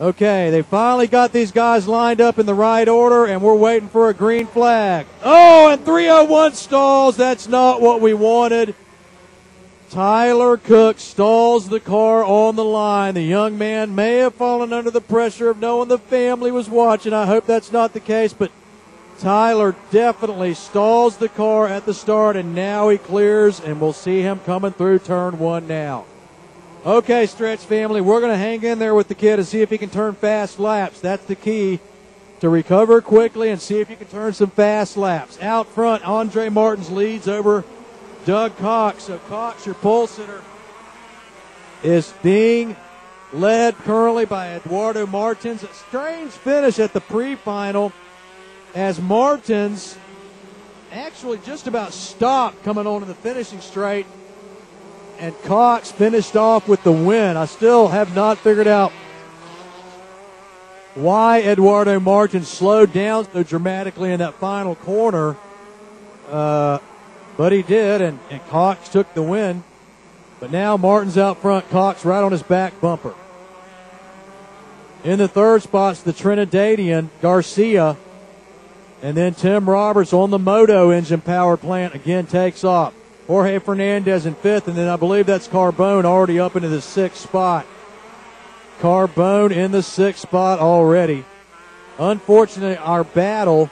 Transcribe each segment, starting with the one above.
Okay, they finally got these guys lined up in the right order, and we're waiting for a green flag. Oh, and 301 stalls. That's not what we wanted. Tyler Cook stalls the car on the line. The young man may have fallen under the pressure of knowing the family was watching. I hope that's not the case, but Tyler definitely stalls the car at the start, and now he clears, and we'll see him coming through turn one now. Okay, Stretch family, we're going to hang in there with the kid and see if he can turn fast laps. That's the key, to recover quickly and see if you can turn some fast laps. Out front, Andre Martins leads over Doug Cox. So Cox, your pole sitter, is being led currently by Eduardo Martins. A strange finish at the pre-final as Martins actually just about stopped coming onto the finishing straight, and Cox finished off with the win. I still have not figured out why Eduardo Martins slowed down so dramatically in that final corner, but he did, and Cox took the win. But now Martins out front, Cox right on his back bumper. In the third spot's the Trinidadian Garcia, and then Tim Roberts on the Moto engine powered plant again takes off. Jorge Fernandez in fifth, and then I believe that's Carbone already up into the sixth spot. Carbone in the sixth spot already. Unfortunately, our battle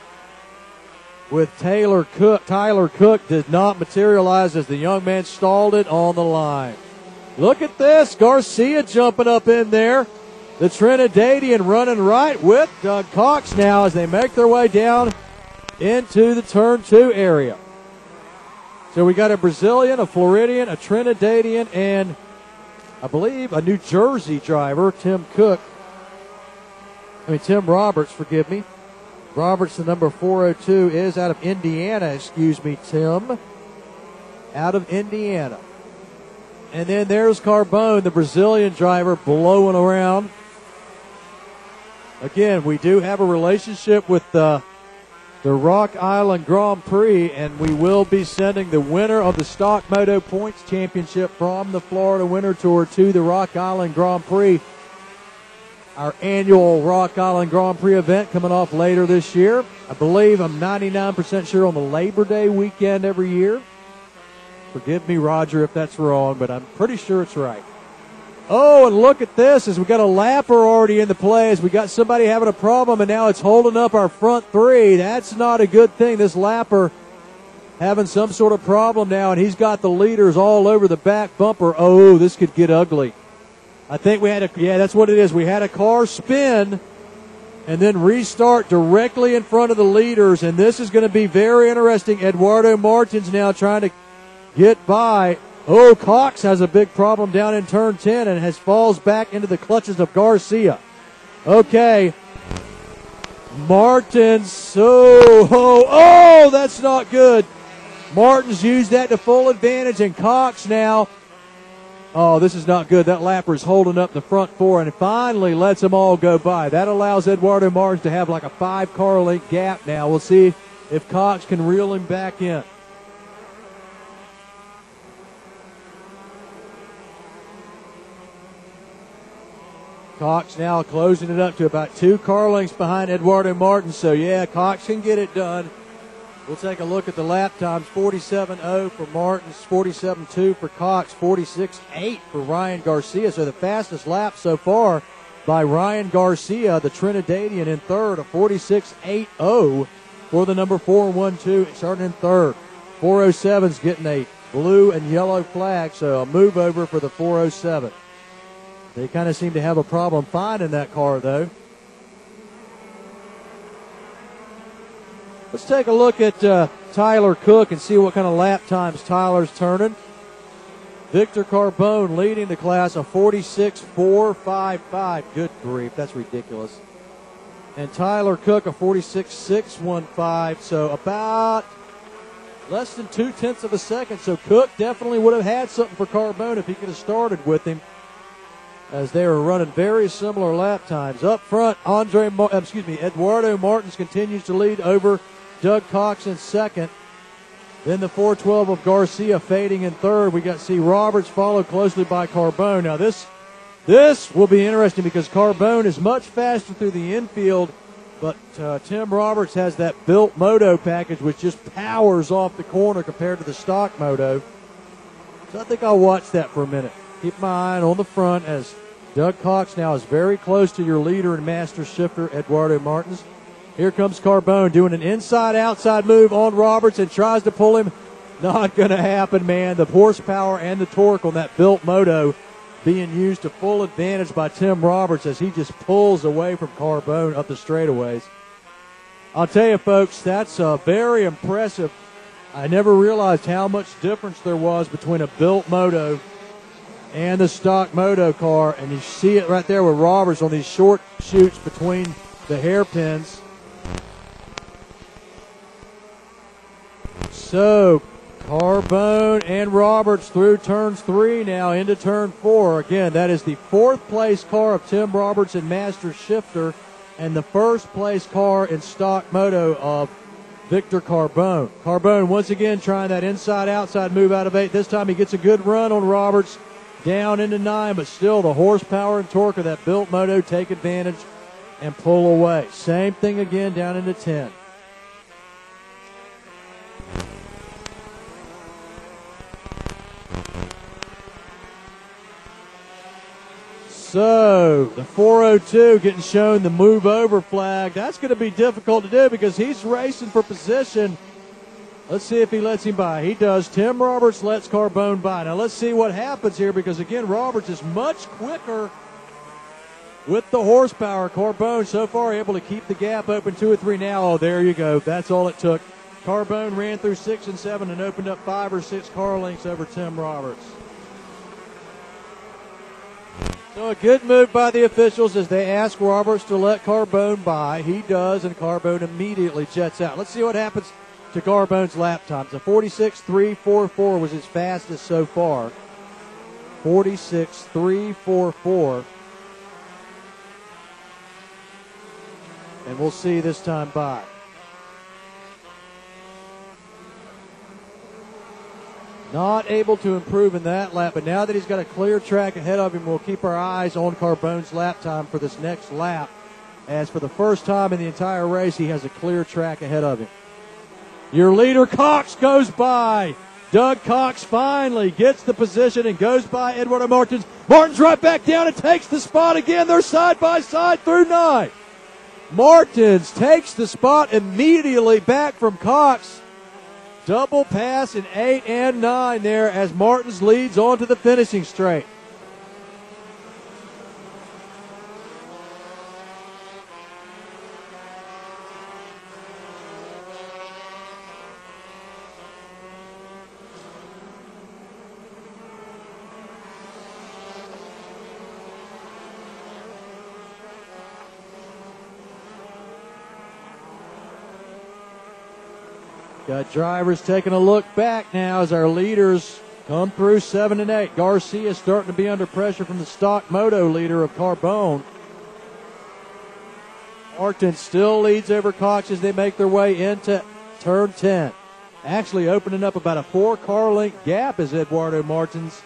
with Tyler Cook did not materialize as the young man stalled it on the line. Look at this, Garcia jumping up in there. The Trinidadian running right with Doug Cox now as they make their way down into the turn two area. So we got a Brazilian, a Floridian, a Trinidadian, and I believe a New Jersey driver, Tim Roberts, forgive me. Roberts, the number 402, is out of Indiana, Tim. Out of Indiana. And then there's Carbone, the Brazilian driver, blowing around. Again, we do have a relationship with the Rock Island Grand Prix, and we will be sending the winner of the Stock Moto Points Championship from the Florida Winter Tour to the Rock Island Grand Prix, our annual Rock Island Grand Prix event coming off later this year. I believe, I'm 99% sure, on the Labor Day weekend every year. Forgive me, Roger, if that's wrong, but I'm pretty sure it's right. Oh, and look at this, as we got a lapper already in the play, as we got somebody having a problem, and now it's holding up our front three. That's not a good thing. This lapper having some sort of problem now, and he's got the leaders all over the back bumper. Oh, this could get ugly. I think we had that's what it is. We had a car spin and then restart directly in front of the leaders, and this is going to be very interesting. Eduardo Martins now trying to get by. Oh, Cox has a big problem down in turn 10 and falls back into the clutches of Garcia. Okay. Martins. Oh, that's not good. Martins used that to full advantage, and Cox now. Oh, this is not good. That lapper is holding up the front four and finally lets them all go by. That allows Eduardo Martins to have like a 5-car length gap now. We'll see if Cox can reel him back in. Cox now closing it up to about 2 car lengths behind Eduardo Martins. So, yeah, Cox can get it done. We'll take a look at the lap times. 47.0 for Martins, 47.2 for Cox, 46.8 for Ryan Garcia. So the fastest lap so far by Ryan Garcia, the Trinidadian, in third, a 46.80 for the number 412, starting in third. 407's getting a blue and yellow flag, so a move over for the 407. They kind of seem to have a problem finding that car, though. Let's take a look at Tyler Cook and see what kind of lap times Tyler's turning. Victor Carbone leading the class, a 46.455. Good grief, that's ridiculous. And Tyler Cook, a 46.615. So about less than 0.2 of a second. So Cook definitely would have had something for Carbone if he could have started with him, as they were running very similar lap times. Up front, Eduardo Martins continues to lead over Doug Cox in second. Then the 412 of Garcia fading in third. We got C. Roberts followed closely by Carbone. Now this This will be interesting because Carbone is much faster through the infield, but Tim Roberts has that built moto package which just powers off the corner compared to the stock moto. So I think I'll watch that for a minute. Keep my eye on the front as Doug Cox now is very close to your leader and master shifter, Eduardo Martins. Here comes Carbone doing an inside-outside move on Roberts and tries to pull him. Not going to happen, man. The horsepower and the torque on that built moto being used to full advantage by Tim Roberts as he just pulls away from Carbone up the straightaways. I'll tell you, folks, that's very impressive. I never realized how much difference there was between a built moto and the stock moto car, and you see it right there with Roberts on these short chutes between the hairpins. So Carbone and Roberts through turns 3 now into turn 4. Again, that is the 4th place car of Tim Roberts in Master Shifter and the 1st place car in stock moto of Victor Carbone. Carbone once again trying that inside-outside move out of 8. This time he gets a good run on Roberts down into 9, but still the horsepower and torque of that built moto take advantage and pull away. Same thing again down into 10. So the 402 getting shown the move over flag. That's going to be difficult to do because he's racing for position. Let's see if he lets him by. He does. Tim Roberts lets Carbone by. Now let's see what happens here because, again, Roberts is much quicker with the horsepower. Carbone so far able to keep the gap open 2 or 3 now. Oh, there you go. That's all it took. Carbone ran through 6 and 7 and opened up 5 or 6 car lengths over Tim Roberts. So a good move by the officials as they ask Roberts to let Carbone by. He does, and Carbone immediately jets out. Let's see what happens to Carbone's lap times. A 46.344 was his fastest so far. 46.344. And we'll see this time by. Not able to improve in that lap, but now that he's got a clear track ahead of him, we'll keep our eyes on Carbone's lap time for this next lap, as for the first time in the entire race, he has a clear track ahead of him. Your leader, Cox, goes by. Doug Cox finally gets the position and goes by Eduardo Martins. Martins right back down and takes the spot again. They're side by side through 9. Martins takes the spot immediately back from Cox. Double pass in 8 and 9 there as Martins leads on to the finishing straight. Got drivers taking a look back now as our leaders come through 7 and 8. Garcia starting to be under pressure from the stock moto leader of Carbone. Martins still leads over Cox as they make their way into turn 10. Actually opening up about a 4-car length gap as Eduardo Martins.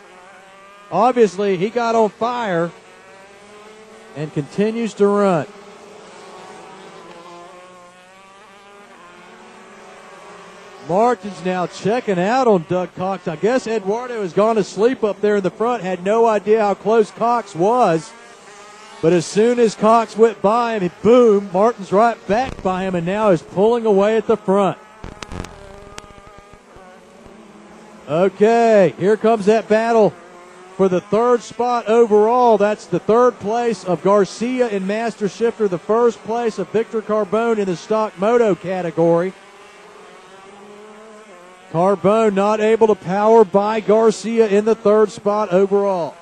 Obviously, he got on fire and continues to run. Martins now checking out on Doug Cox. I guess Eduardo has gone to sleep up there in the front, had no idea how close Cox was. But as soon as Cox went by him, boom, Martins right back by him and now is pulling away at the front. Okay, here comes that battle for the 3rd spot overall. That's the 3rd place of Garcia in Master Shifter, the 1st place of Victor Carbone in the stock moto category. Carbone not able to power by Garcia in the 3rd spot overall.